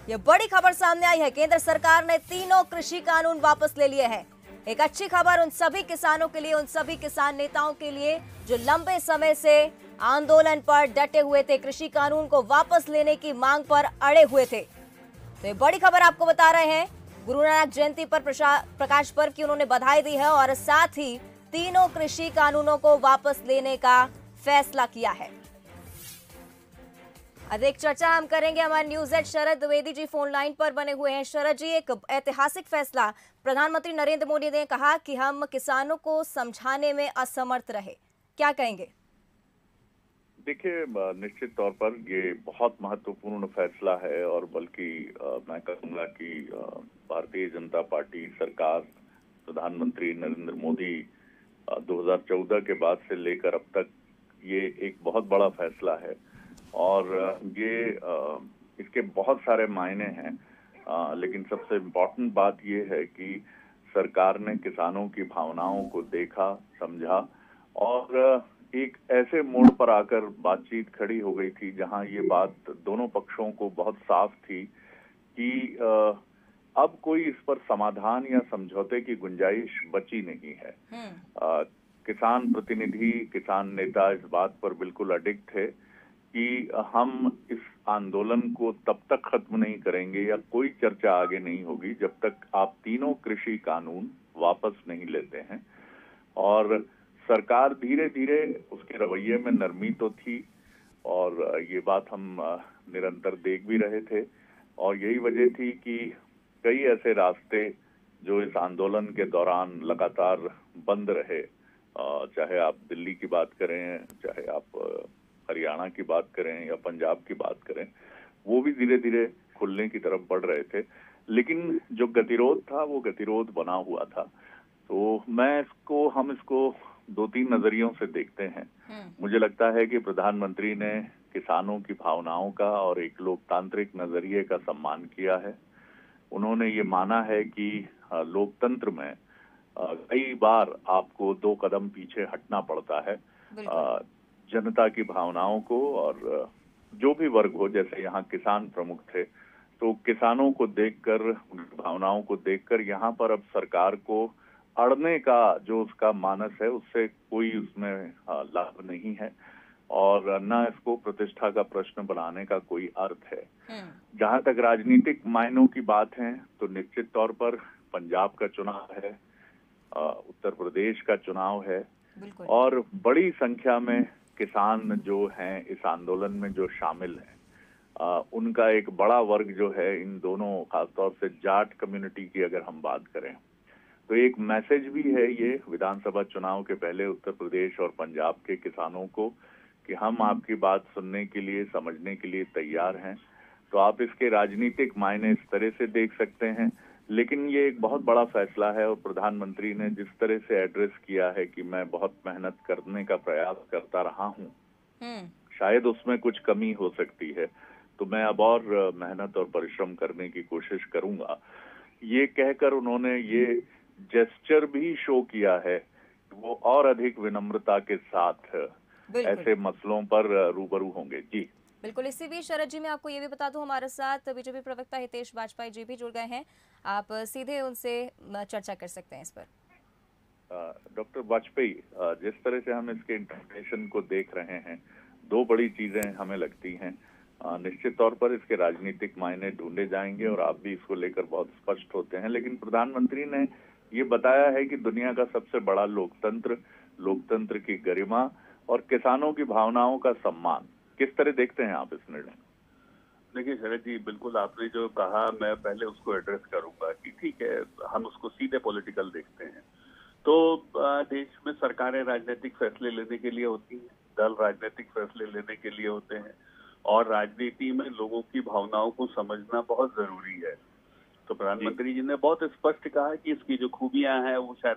ये बड़ी खबर सामने आई है। केंद्र सरकार ने तीनों कृषि कानून वापस ले लिए हैं। एक अच्छी खबर उन सभी किसानों के लिए, उन सभी किसान नेताओं के लिए जो लंबे समय से आंदोलन पर डटे हुए थे, कृषि कानून को वापस लेने की मांग पर अड़े हुए थे। तो ये बड़ी खबर आपको बता रहे हैं। गुरु नानक जयंती पर प्रकाश पर्व की उन्होंने बधाई दी है और साथ ही तीनों कृषि कानूनों को वापस लेने का फैसला किया है। अधिक चर्चा हम करेंगे। हमारे न्यूज हेड शरद द्विवेदी जी फोन लाइन पर बने हुए हैं। शरद जी, एक ऐतिहासिक फैसला प्रधानमंत्री नरेंद्र मोदी ने कहा कि हम किसानों को समझाने में असमर्थ रहे, क्या कहेंगे? देखिए, निश्चित तौर पर ये बहुत महत्वपूर्ण फैसला है और बल्कि मैं कहूँगा कि भारतीय जनता पार्टी सरकार, प्रधानमंत्री नरेंद्र मोदी 2014 के बाद से लेकर अब तक ये एक बहुत बड़ा फैसला है और ये इसके बहुत सारे मायने हैं। लेकिन सबसे इम्पोर्टेंट बात ये है कि सरकार ने किसानों की भावनाओं को देखा, समझा और एक ऐसे मोड़ पर आकर बातचीत खड़ी हो गई थी जहां ये बात दोनों पक्षों को बहुत साफ थी कि अब कोई इस पर समाधान या समझौते की गुंजाइश बची नहीं है। किसान प्रतिनिधि, किसान नेता इस बात पर बिल्कुल अडिग थे कि हम इस आंदोलन को तब तक खत्म नहीं करेंगे या कोई चर्चा आगे नहीं होगी जब तक आप तीनों कृषि कानून वापस नहीं लेते हैं। और सरकार धीरे धीरे उसके रवैये में नरमी तो थी और ये बात हम निरंतर देख भी रहे थे और यही वजह थी कि कई ऐसे रास्ते जो इस आंदोलन के दौरान लगातार बंद रहे, चाहे आप दिल्ली की बात करें, चाहे आप हरियाणा की बात करें या पंजाब की बात करें, वो भी धीरे धीरे खुलने की तरफ बढ़ रहे थे। लेकिन जो गतिरोध था वो गतिरोध बना हुआ था। तो हम इसको दो तीन नजरियों से देखते हैं। मुझे लगता है कि प्रधानमंत्री ने किसानों की भावनाओं का और एक लोकतांत्रिक नजरिए का सम्मान किया है। उन्होंने ये माना है कि लोकतंत्र में कई बार आपको दो कदम पीछे हटना पड़ता है जनता की भावनाओं को, और जो भी वर्ग हो, जैसे यहाँ किसान प्रमुख थे, तो किसानों को देखकर, उनकी भावनाओं को देखकर यहाँ पर अब सरकार को अड़ने का जो उसका मानस है उससे कोई उसमें लाभ नहीं है और न इसको प्रतिष्ठा का प्रश्न बनाने का कोई अर्थ है। जहां तक राजनीतिक मायनों की बात है तो निश्चित तौर पर पंजाब का चुनाव है, उत्तर प्रदेश का चुनाव है और बड़ी संख्या में किसान जो हैं इस आंदोलन में जो शामिल हैं, उनका एक बड़ा वर्ग जो है, इन दोनों खासतौर से जाट कम्युनिटी की अगर हम बात करें तो एक मैसेज भी है ये विधानसभा चुनाव के पहले उत्तर प्रदेश और पंजाब के किसानों को कि हम आपकी बात सुनने के लिए, समझने के लिए तैयार हैं। तो आप इसके राजनीतिक मायने इस तरह से देख सकते हैं, लेकिन ये एक बहुत बड़ा फैसला है और प्रधानमंत्री ने जिस तरह से एड्रेस किया है कि मैं बहुत मेहनत करने का प्रयास करता रहा हूँ, शायद उसमें कुछ कमी हो सकती है, तो मैं अब और मेहनत और परिश्रम करने की कोशिश करूंगा। ये कहकर उन्होंने ये जेस्चर भी शो किया है, वो और अधिक विनम्रता के साथ ऐसे मसलों पर रूबरू होंगे। जी बिल्कुल। इसी बीच शरद जी, मैं आपको ये भी बता दूं, हमारे साथ बीजेपी प्रवक्ता हितेश वाजपेयी जी भी जुड़ गए हैं। आप सीधे उनसे चर्चा कर सकते हैं इस पर। डॉक्टर वाजपेयी, जिस तरह से हम इसके इंटरप्रिटेशन को देख रहे हैं, दो बड़ी चीजें हमें लगती हैं। निश्चित तौर पर इसके राजनीतिक मायने ढूंढे जाएंगे और आप भी इसको लेकर बहुत स्पष्ट होते हैं, लेकिन प्रधानमंत्री ने ये बताया है कि दुनिया का सबसे बड़ा लोकतंत्र, लोकतंत्र की गरिमा और किसानों की भावनाओं का सम्मान, किस तरह देखते हैं आप इस निर्णय? देखिए शरद जी, बिल्कुल आपने जो कहा मैं पहले उसको एड्रेस करूंगा कि ठीक है, हम उसको सीधे पॉलिटिकल देखते हैं। तो देश में सरकारें राजनीतिक फैसले लेने के लिए होती हैं, दल राजनीतिक फैसले लेने के लिए होते हैं और राजनीति में लोगों की भावनाओं को समझना बहुत जरूरी है। तो प्रधानमंत्री जी ने बहुत स्पष्ट कहा कि इसकी जो खूबियां हैं वो शायद